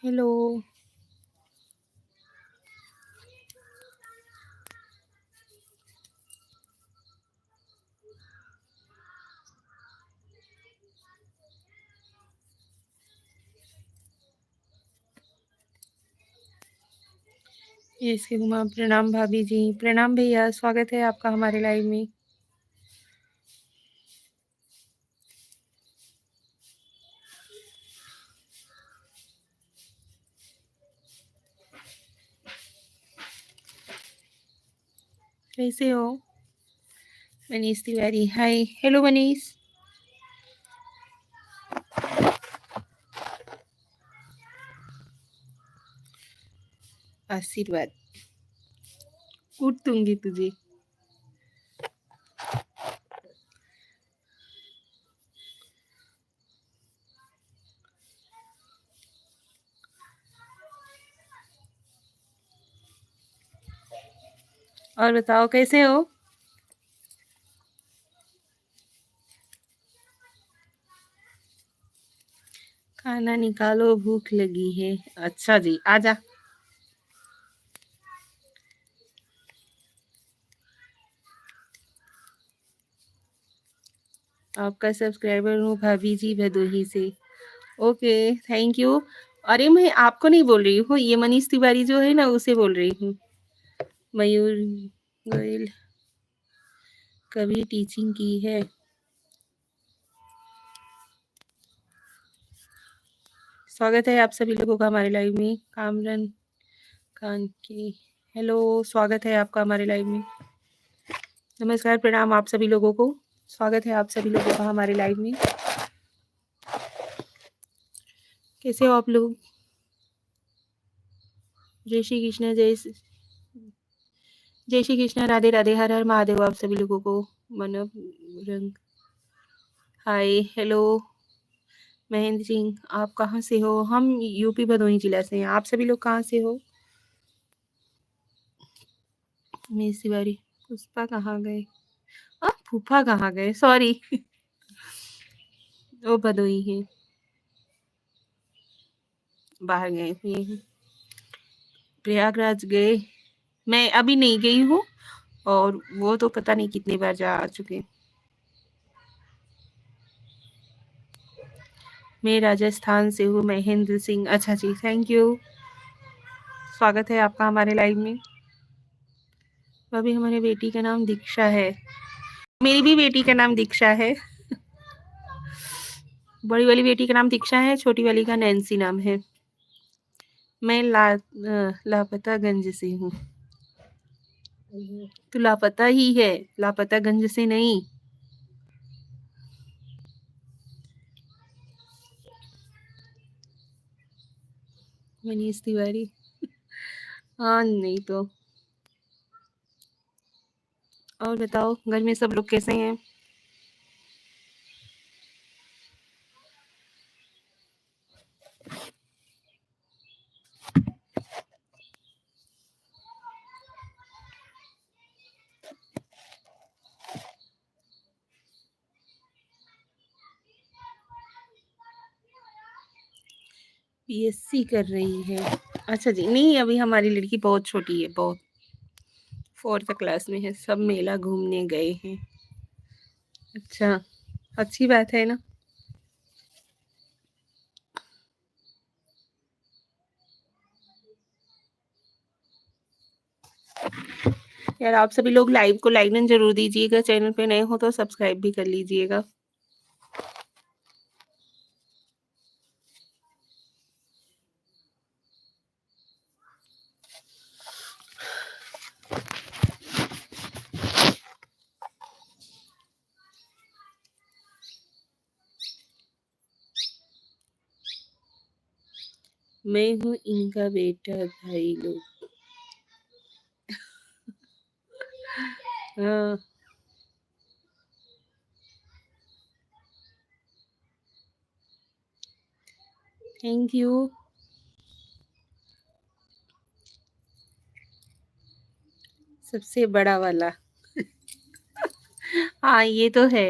Hello. ये इसके घुमा प्रणाम भाभी जी। प्रणाम भैया, स्वागत है आपका हमारे लाइव में। कैसे हो? मनीष तिवारी, हाय। हेलो मनीष। आशीर्वाद, कूट दूंगी तुझे। और बताओ कैसे हो? खाना निकालो, भूख लगी है। अच्छा जी, आजा। आपका सब्सक्राइबर हूँ भाभी जी, भदोही से। Okay, thank you. अरे मैं आपको नहीं बोल रही हूँ, ये मनीष तिवारी जो है ना, उसे बोल रही हूँ। मयूर गोयल, कभी टीचिंग की है? स्वागत है आप सभी लोगों का हमारे लाइव में। कामरन खान की हेलो, स्वागत है आपका हमारे लाइव में। नमस्कार, प्रणाम आप सभी लोगों को। स्वागत है आप सभी लोगों का हमारे लाइव में। कैसे हो आप लोग? जय श्री कृष्ण, जय श्री कृष्ण, राधे राधे, हर हर महादेव आप सभी लोगों को। मनव रंग, हाय, हेलो। महेंद्र सिंह, आप कहाँ से हो? हम यूपी भदोही जिला से हैं। आप सभी लोग कहाँ से हो? मिस तिवारी, पुष्पा कहाँ गए? फूफा कहाँ गए? सॉरी। वो भदोही है, बाहर गए थे। प्रयागराज गए? मैं अभी नहीं गई हूँ, और वो तो पता नहीं कितनी बार जा चुके। मैं राजस्थान से हूँ, महेंद्र सिंह। अच्छा जी, थैंक यू। स्वागत है आपका हमारे लाइव में। अभी हमारी बेटी का नाम दीक्षा है। मेरी भी बेटी का नाम दीक्षा है। बड़ी वाली बेटी का नाम दीक्षा है, छोटी वाली का नैन्सी नाम है। मैं लापतागंज से हूँ। तो लापता ही है, लापतागंज से नहीं। मनीष तिवारी, हाँ नहीं तो। और बताओ, घर में सब लोग कैसे हैं? पीएससी कर रही है? अच्छा जी, नहीं अभी हमारी लड़की बहुत छोटी है, बहुत। 4th क्लास में है। सब मेला घूमने गए हैं। अच्छा, अच्छी बात है ना। यार आप सभी लोग लाइव को लाइक जरूर दीजिएगा, चैनल पे नए हो तो सब्सक्राइब भी कर लीजिएगा। मैं हूँ इनका बेटा, भाई लोग। हाँ, थैंक यू। सबसे बड़ा वाला। हाँ ये तो है।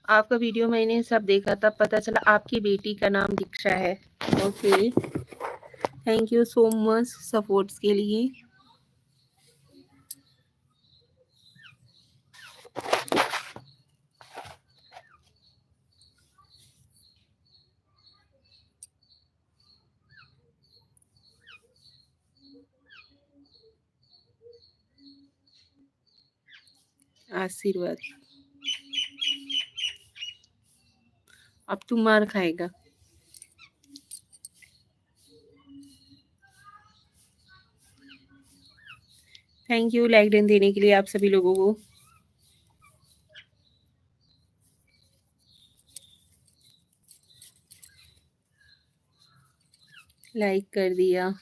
आपका वीडियो मैंने सब देखा, तब पता चला आपकी बेटी का नाम दीक्षा है। Okay, thank you so much supports के लिए। आशीर्वाद, अब तू मार खाएगा। थैंक यू लाइक डन देने के लिए आप सभी लोगों को। लाइक कर दिया।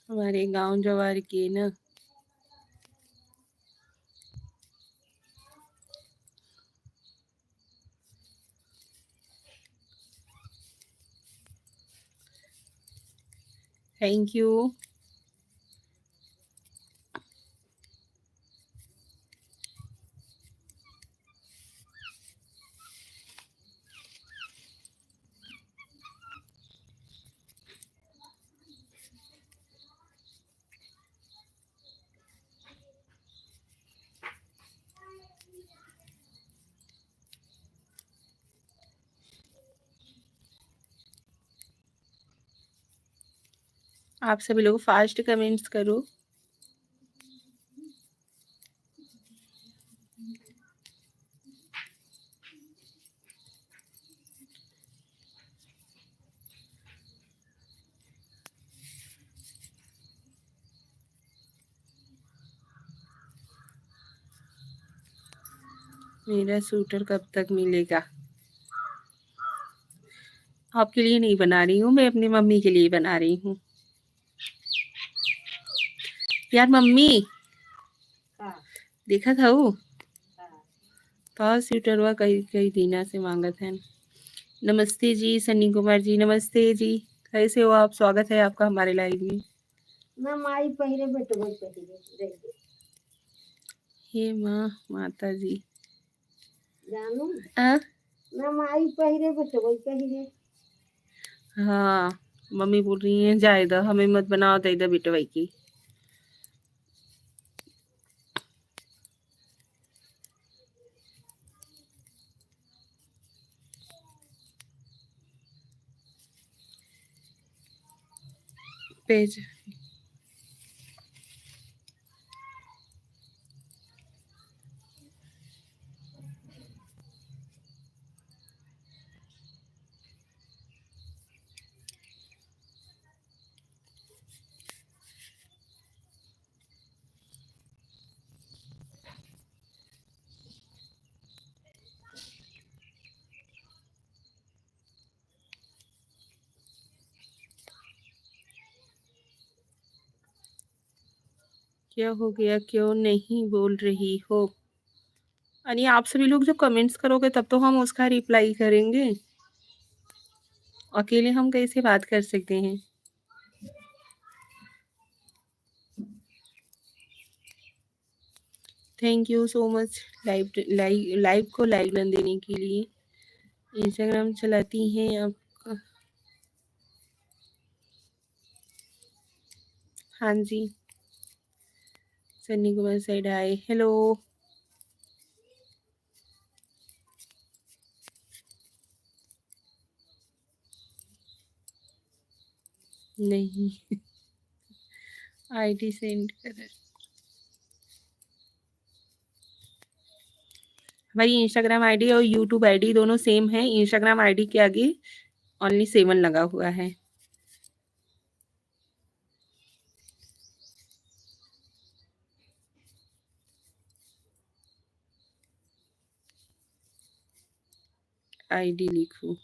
हमारे गांव जवार के ना। Thank you. आप सभी लोग फास्ट कमेंट्स करो। मेरा सूटर कब तक मिलेगा? आपके लिए नहीं बना रही हूँ, मैं अपनी मम्मी के लिए बना रही हूँ। यार मम्मी देखा था वो तो स्वेटर हुआ कई कई दिना से मांगत है। नमस्ते जी सन्नी कुमार जी, नमस्ते जी, कैसे हो आप? स्वागत है आपका हमारे लाइव में। हे माँ माता जी जानू हाँ, मम्मी बोल रही है जायदा हमें मत बनाओ तैदा बिटवाई की। पेज क्या हो गया, क्यों नहीं बोल रही हो? अरे आप सभी लोग जो कमेंट्स करोगे तब तो हम उसका रिप्लाई करेंगे, अकेले हम कैसे बात कर सकते हैं? Thank you so much live को लाइक रन देने के लिए। इंस्टाग्राम चलाती हैं आप? हाँ जी, सन्नी कुमार साइड आए, हेलो। नहीं आईडी सेंड कर। हमारी इंस्टाग्राम आईडी और यूट्यूब आईडी दोनों सेम है। इंस्टाग्राम आईडी के आगे ओनली 7 लगा हुआ है। आईडी लिखूं।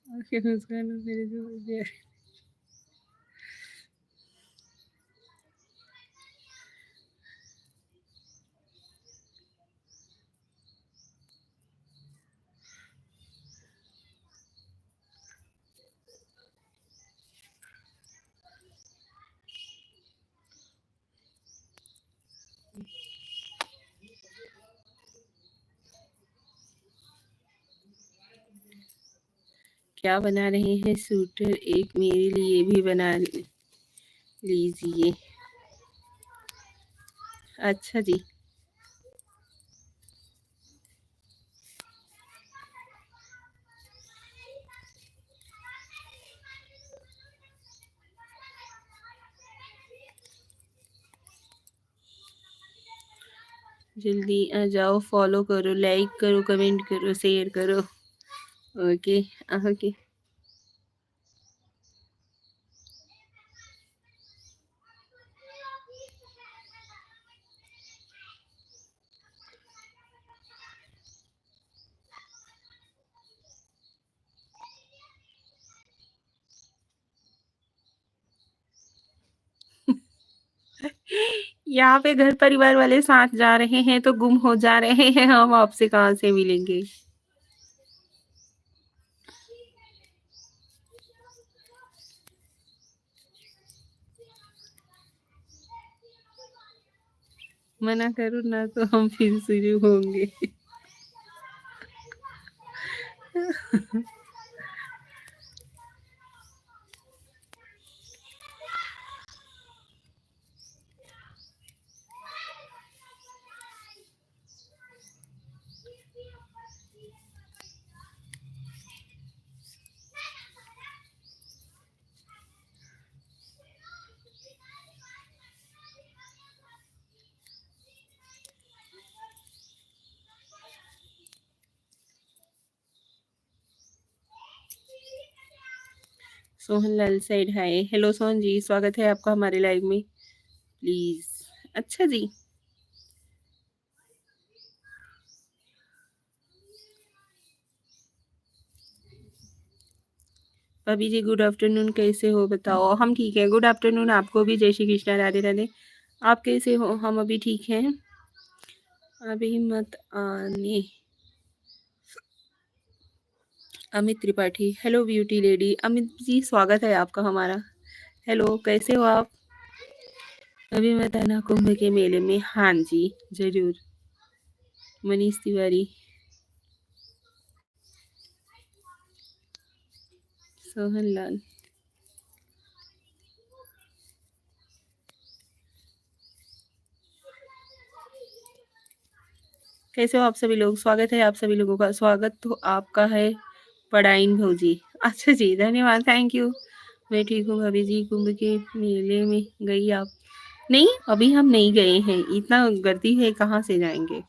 ओके, मुस्कान मेरे जो क्या बना रहे हैं? सूटर एक मेरे लिए भी बना लीजिए। अच्छा जी। जल्दी आ जाओ, फॉलो करो, लाइक करो, कमेंट करो, शेयर करो। ओके। ओके। यहाँ पे घर परिवार वाले साथ जा रहे हैं तो गुम हो जा रहे हैं, हम आपसे कहाँ से मिलेंगे? मना करो ना तो हम फिर शुरू होंगे। Sohan Lal side hi. Hello Sohan जी, स्वागत है आपका हमारे लाइव में। प्लीज। अच्छा जी। भाभी जी गुड आफ्टरनून, कैसे हो बताओ? हम ठीक है। गुड आफ्टरनून आपको भी। जय श्री कृष्णा, राधे राधे। आप कैसे हो? हम अभी ठीक हैं। अभी मत आने। Amit Tripathi, hello beauty lady. Amit ji स्वागत है आपका हमारा। हेलो, कैसे हो आप? अभी मत आना कुंभ के मेले में। हाँ जी, जरूर। मनीष तिवारी। सोहन लाल। कैसे हो आप सभी लोग? स्वागत है आप सभी लोगों का। स्वागत तो आपका है पढ़ाइन भौजी। अच्छा जी, धन्यवाद, थैंक यू। मैं ठीक हूँ भाभी जी। कुंभ के मेले में गई आप? नहीं, अभी हम नहीं गए हैं। इतना गर्दी है, कहाँ से जाएंगे?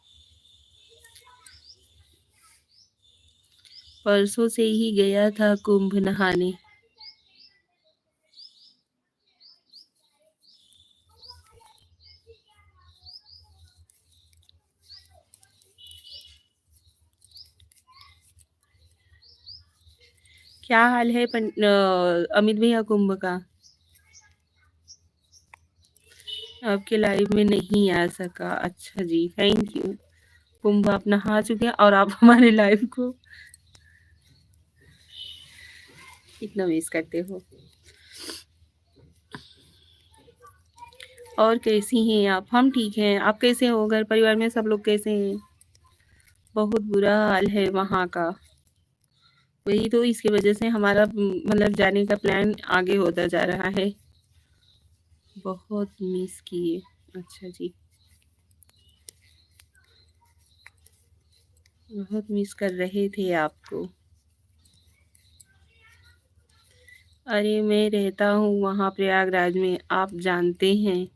परसों से ही गया था कुंभ नहाने। क्या हाल है अमित भैया कुंभ का? आपके लाइव में नहीं आ सका। अच्छा जी, थैंक यू। कुंभ आप नहा चुके हैं और आप हमारे लाइव को कितना मिस करते हो। और कैसी हैं आप? हम ठीक हैं, आप कैसे हो? घर परिवार में सब लोग कैसे हैं? बहुत बुरा हाल है वहाँ का। वही तो इसकी वजह से हमारा मतलब जाने का प्लान आगे होता जा रहा है। बहुत मिस किए। अच्छा जी, बहुत मिस कर रहे थे आपको। अरे मैं रहता हूँ वहाँ प्रयागराज में, आप जानते हैं।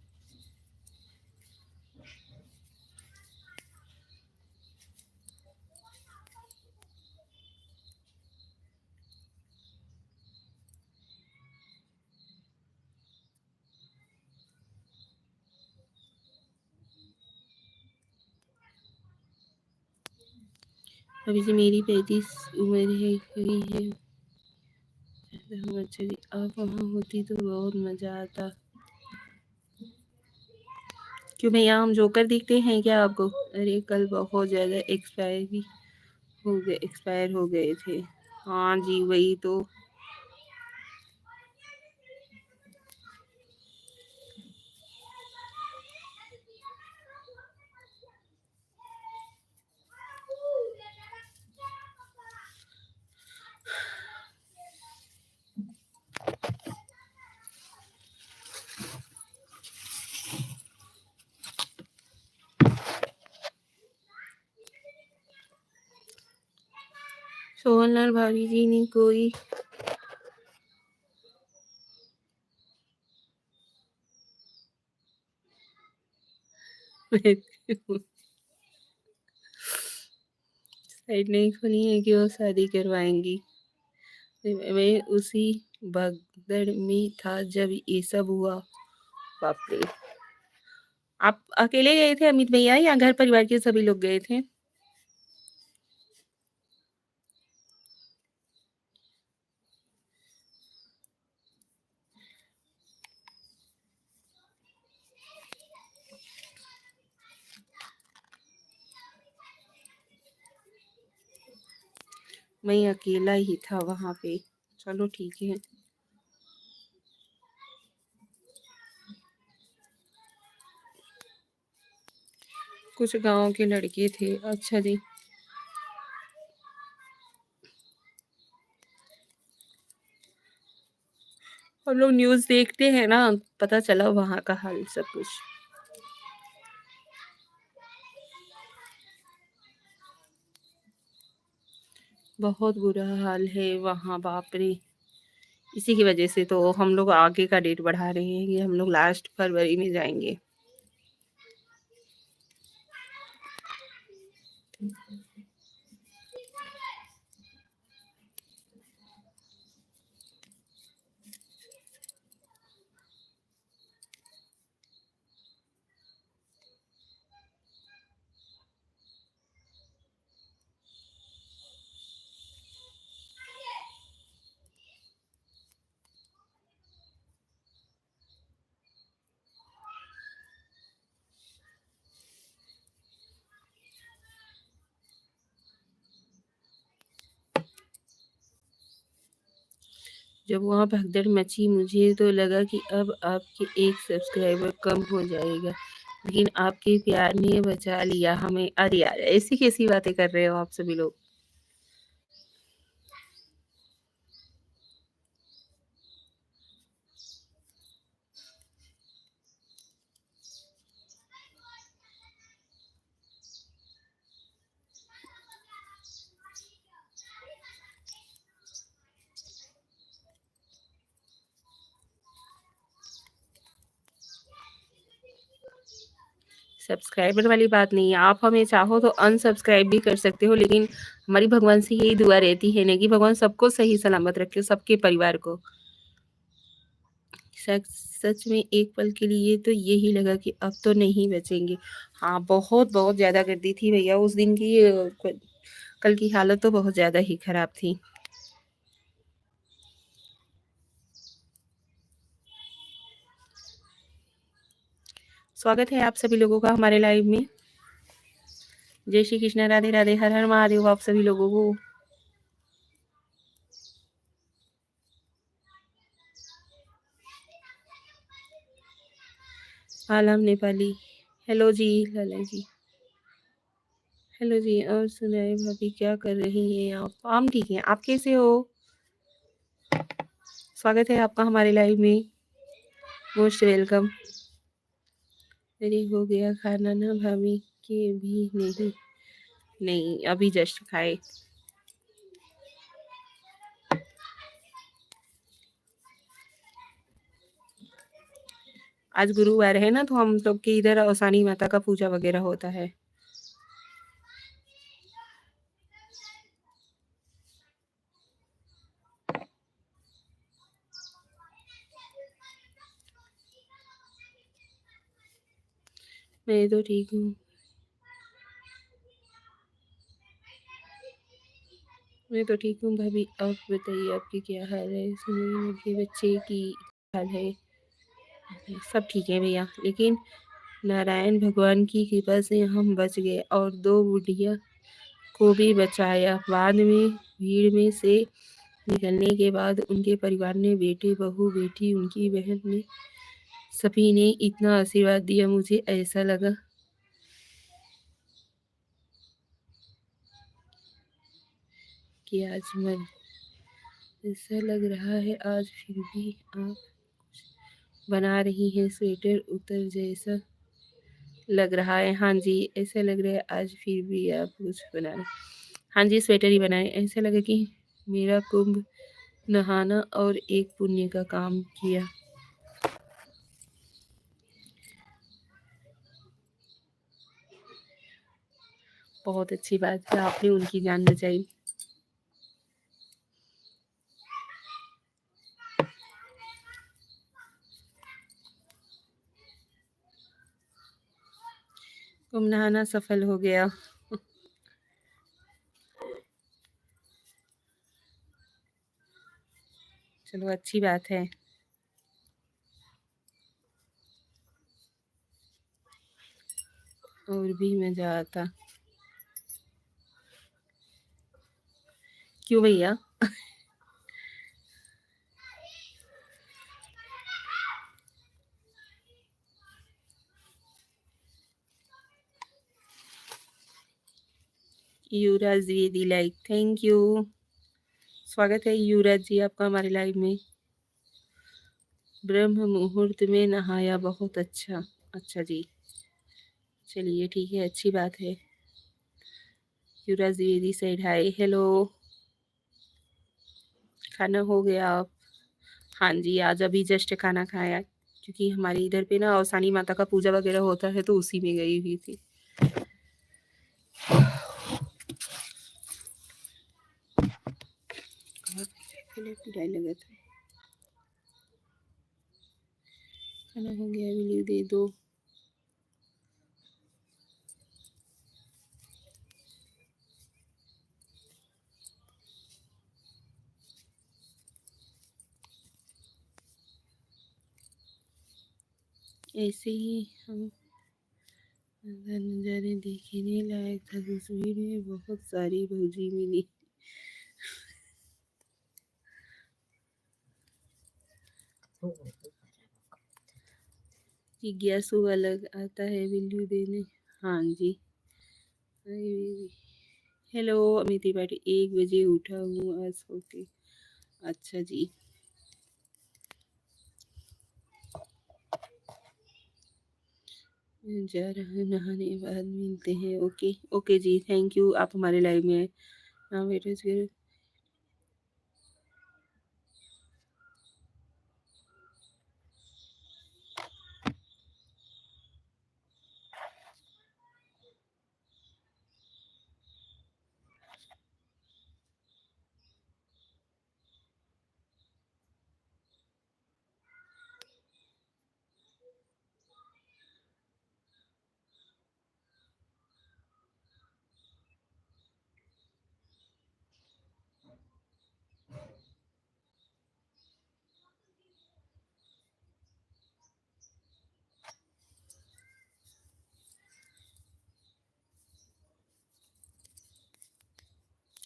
अभी से मेरी 35 उम्र है हुई है। अच्छा जी, आप वहाँ होती तो बहुत मज़ा आता। क्यों भैया, हम जोकर दिखते हैं क्या आपको? अरे कल बहुत ज़्यादा एक्सपायर हो गए थे। हाँ जी, वही तो। सोहनलाल भाभी जी ने कोई साइड नहीं खुली है कि वो शादी करवाएंगी। मैं उसी भगदड़ में था जब ये सब हुआ। बाप रे! आप अकेले गए थे अमित भैया या घर परिवार के सभी लोग गए थे? मैं अकेला ही था वहाँ पे। चलो ठीक है। कुछ गाँव के लड़के थे। अच्छा जी। हम लोग न्यूज़ देखते हैं ना, पता चला वहाँ का हाल सब कुछ। बहुत बुरा हाल है वहाँ, बाप रे! इसी की वजह से तो हम लोग आगे का डेट बढ़ा रहे हैं कि हम लोग लास्ट फरवरी में जाएँगे। जब वहाँ भगदड़ मची मुझे तो लगा कि अब आपके एक सब्सक्राइबर कम हो जाएगा, लेकिन आपके प्यार ने बचा लिया हमें। अरे यार! ऐसी कैसी बातें कर रहे हो आप सभी लोग? सब्सक्राइबर वाली बात नहीं है, आप हमें चाहो तो अनसब्सक्राइब भी कर सकते हो, लेकिन हमारी भगवान से यही दुआ रहती है ना कि भगवान सबको सही सलामत रखे, सबके परिवार को। सच सच में एक पल के लिए तो यही लगा कि अब तो नहीं बचेंगे। हाँ, बहुत ज़्यादा गर्दी थी भैया उस दिन की। कल की हालत तो बहुत ज़्यादा ही खराब थी। स्वागत है आप सभी लोगों का हमारे लाइव में। जय श्री कृष्ण, राधे राधे, हर हर महादेव आप सभी लोगों को। आलम नेपाली, हेलो जी लाला जी, हेलो जी। और सुनाए भाभी क्या कर रही हैं आप? हम ठीक हैं, आप कैसे हो? स्वागत है आपका हमारे लाइव में, मोस्ट वेलकम। अरे हो गया खाना ना भाभी? के भी नहीं, नहीं अभी जस्ट खाए। आज गुरुवार है ना, तो हम लोग के इधर औसानी माता का पूजा वगैरह होता है। मैं तो ठीक हूँ, मैं तो ठीक हूँ भाभी। आप बताइए आपकी क्या हाल है? सुनिए मेरे बच्चे की हाल है। सब ठीक है भैया, लेकिन नारायण भगवान की कृपा से हम बच गए और 2 बुढ़िया को भी बचाया। बाद में भीड़ में से निकलने के बाद उनके परिवार ने, बेटे, बहू, बेटी, उनकी बहन ने, सभी ने इतना आशीर्वाद दिया, मुझे ऐसा लगा कि आज मर ऐसा लग रहा है आज फिर भी आप बना रही हैं स्वेटर उतर जैसा लग रहा है। हाँ जी, ऐसा लग रहा है आज फिर भी आप कुछ बना रहे। हाँ जी, स्वेटर ही बनाए। ऐसा लगा कि मेरा कुंभ नहाना और एक पुण्य का काम किया। बहुत अच्छी बात है, आपने उनकी जान बचाई। कुंभ नहाना सफल हो गया। चलो अच्छी बात है। और भी मजा आता। क्यों भैया? युवराज द्विवेदी लाइक, थैंक यू। स्वागत है युवराज जी आपका हमारे लाइव में। ब्रह्म मुहूर्त में नहाया, बहुत अच्छा। अच्छा जी, चलिए ठीक है, अच्छी बात है। युवराज द्विवेदी साइड हाय, हेलो। खाना हो गया आप? हाँ जी, आज अभी जस्ट खाना खाया, क्योंकि हमारे इधर पे ना औसानी माता का पूजा वगैरह होता है, तो उसी में गई हुई थी। लगा था। खाना हो गया, वीडियो दे दो। ऐसे ही हम नज़ारे देखने लायक था। तस्वीर में बहुत सारी भौजी मिली। जिज्ञासु अलग आता है वीडियो देने। हाँ जी। हेलो अमित त्रिपाठी, 1 बजे उठा हूँ आज सो के। अच्छा जी, जा रहा नहाने बाद मिलते हैं। ओके ओके जी, थैंक यू, आप हमारे लाइव में आए। हाँ बेटा,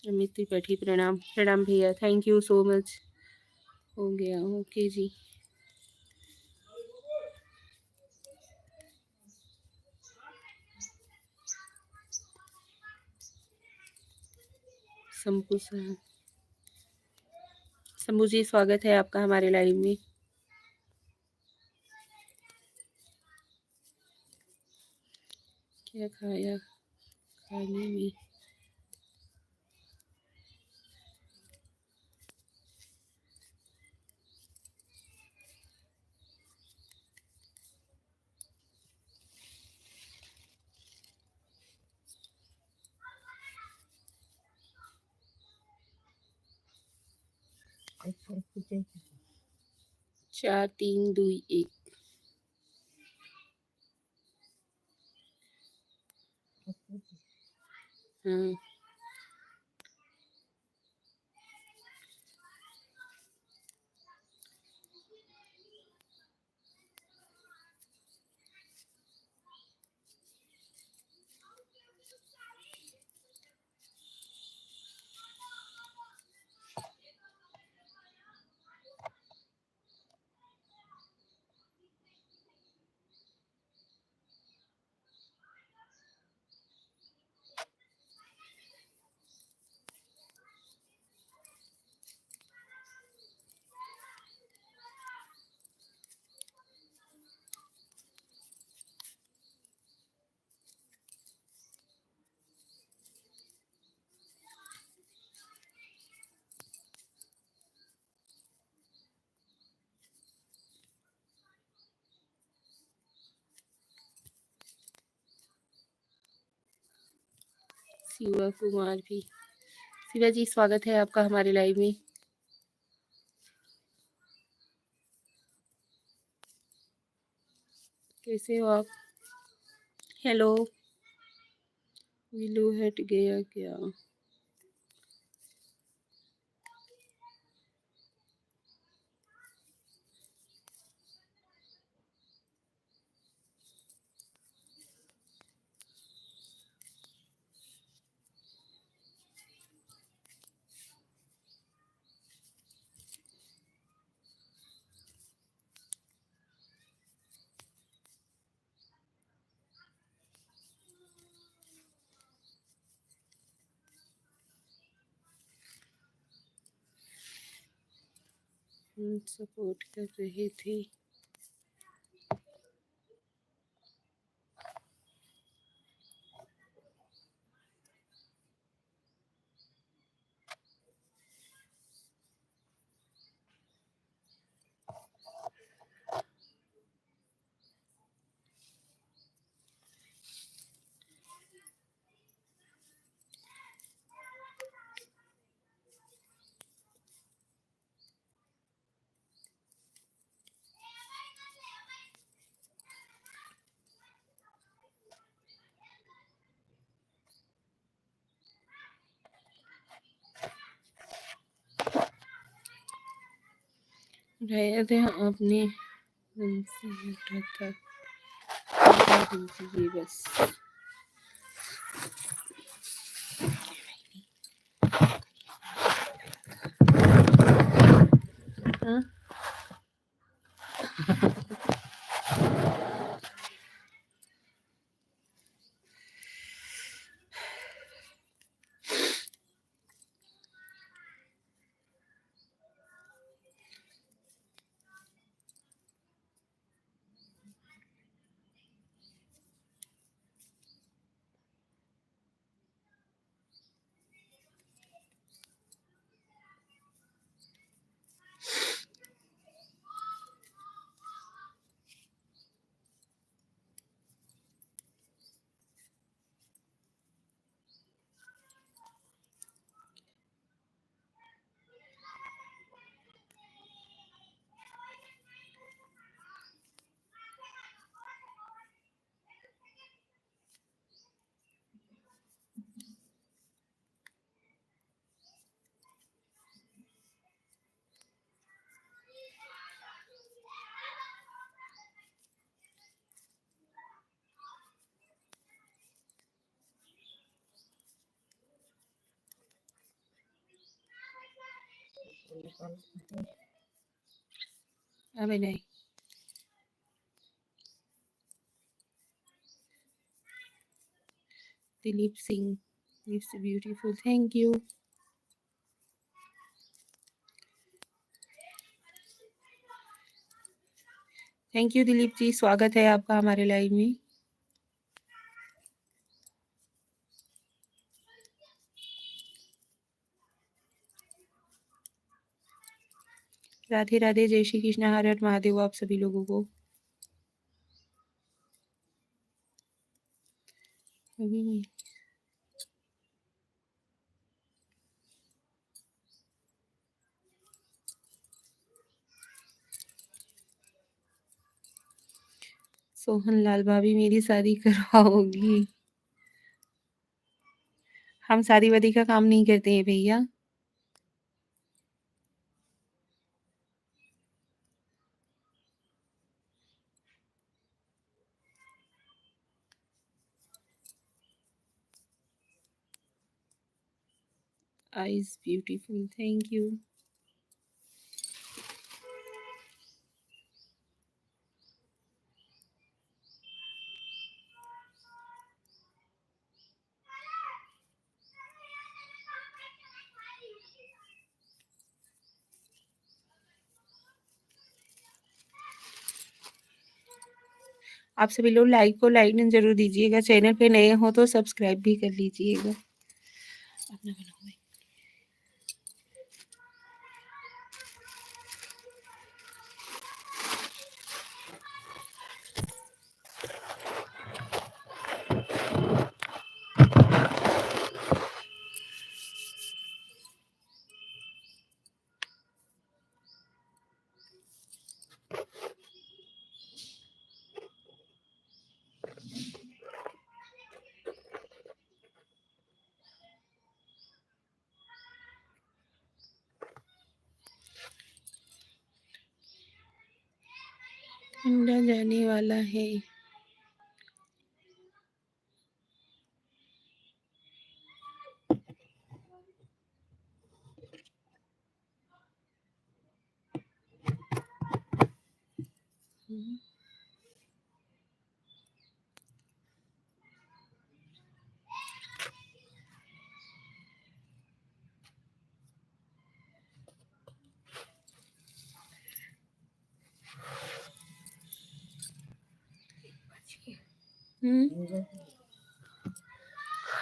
अमित त्रिपाठी प्रणाम प्रणाम भैया, थैंक यू सो मच। हो गया, ओके जी। शंभू सर, शंभू जी स्वागत है आपका हमारे लाइव में। क्या खाया खाने में? अच्छा 4 3 2 1। हाँ शिवा कुमार भी। शिवा जी स्वागत है आपका हमारे लाइव में। कैसे हो आप? हेलो। विलू हट गया क्या? हम सपोर्ट कर रहे थे। शायद आपने उनसे उठा था, बता दीजिए बस। हाँ अबे नहीं। Dilip Singh, it's beautiful, thank you. Thank you Dilip ji, स्वागत है आपका हमारे लाइव में। राधे राधे, जय श्री कृष्ण, हर हर महादेव आप सभी लोगों को। सोहन लाल, भाभी मेरी शादी करवाओगी? हम शादी वादी का काम नहीं करते हैं भैया। Eyes beautiful, thank you. आप सभी लोग लाइक को लाइक जरूर दीजिएगा, चैनल पे नए हो तो सब्सक्राइब भी कर लीजिएगा। अपना बनाओ। ठंडा जाने वाला है।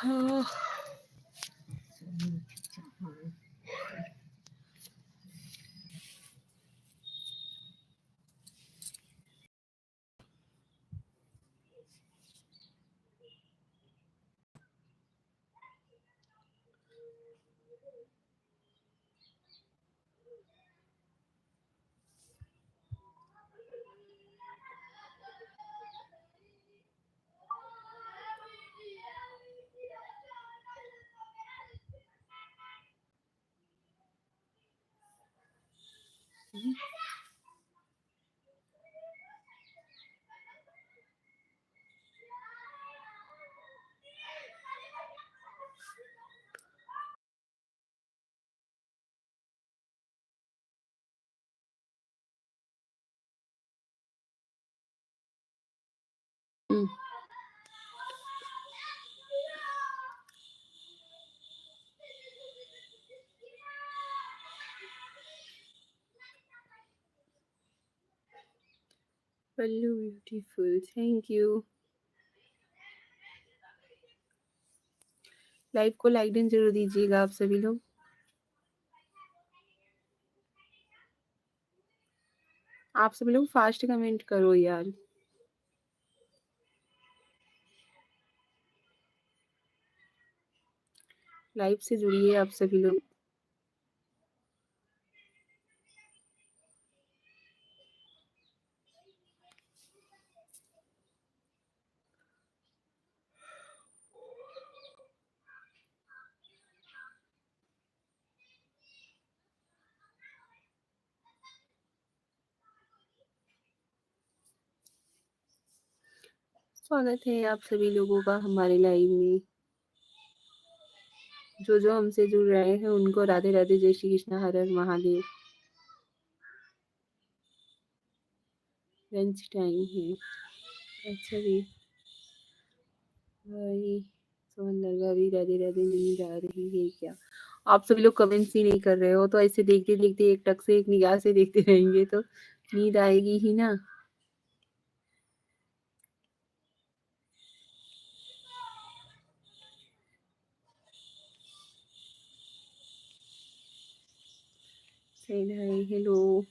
हाँ। पल्लू ब्यूटीफुल, थैंक यू। लाइव को लाइक जरूर दीजिएगा आप सभी लोग। आप सभी लोग फास्ट कमेंट करो यार। लाइव से जुड़िए आप सभी लोग। स्वागत है आप सभी लोगों का हमारे लाइव में। जो जो हमसे जुड़ रहे हैं उनको राधे राधे, जय श्री कृष्ण, हर हर महादेव। लंच टाइम है। अच्छा जी, भाई सुंदर भाभी, राधे राधे। नींद आ रही है क्या? आप सभी लोग कमेंट्स ही नहीं कर रहे हो, तो ऐसे देखते देखते एक टक से एक निगाह से देखते रहेंगे तो नींद आएगी ही ना। हाय, हेलो।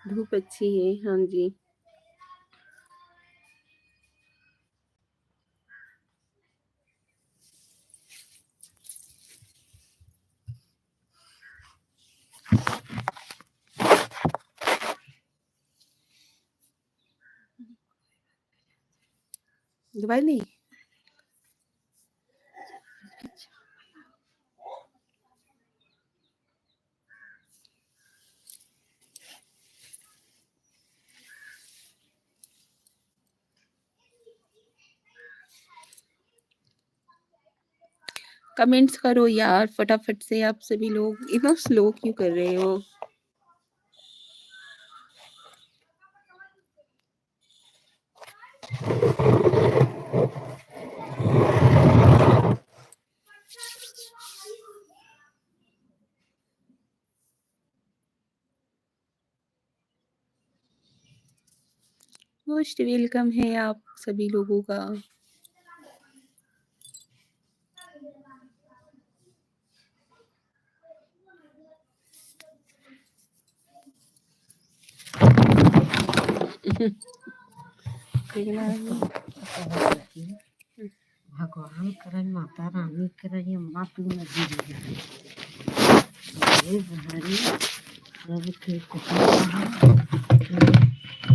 धूप अच्छी है, हाँ जी। दवाई नहीं। कमेंट्स करो यार फटाफट से, आप सभी लोग इतना स्लो क्यों कर रहे हो? मोस्ट वेलकम है आप सभी लोगों का। भगवान करन, माता रानी करन, अम्मा तू नदी सबके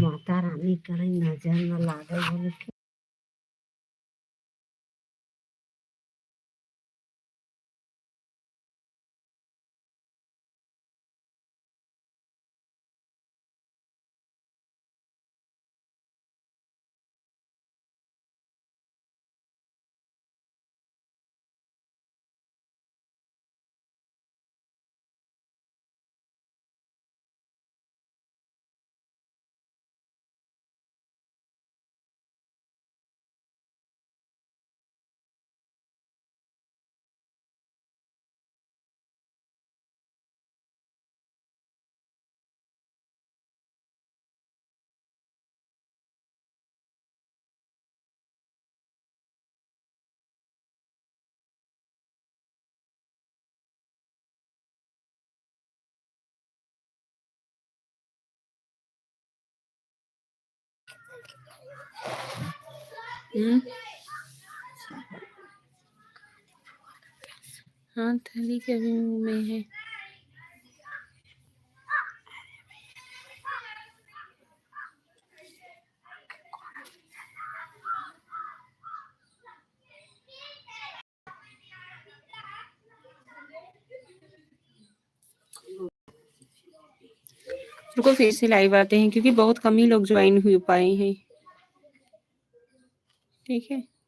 माता रानी करन नजर न लागे बोले के। हाँ, थाली के भी मुंह में है। रुको फिर से लाइव आते हैं क्योंकि बहुत कम ही लोग ज्वाइन हुए पाए हैं। ठीक है।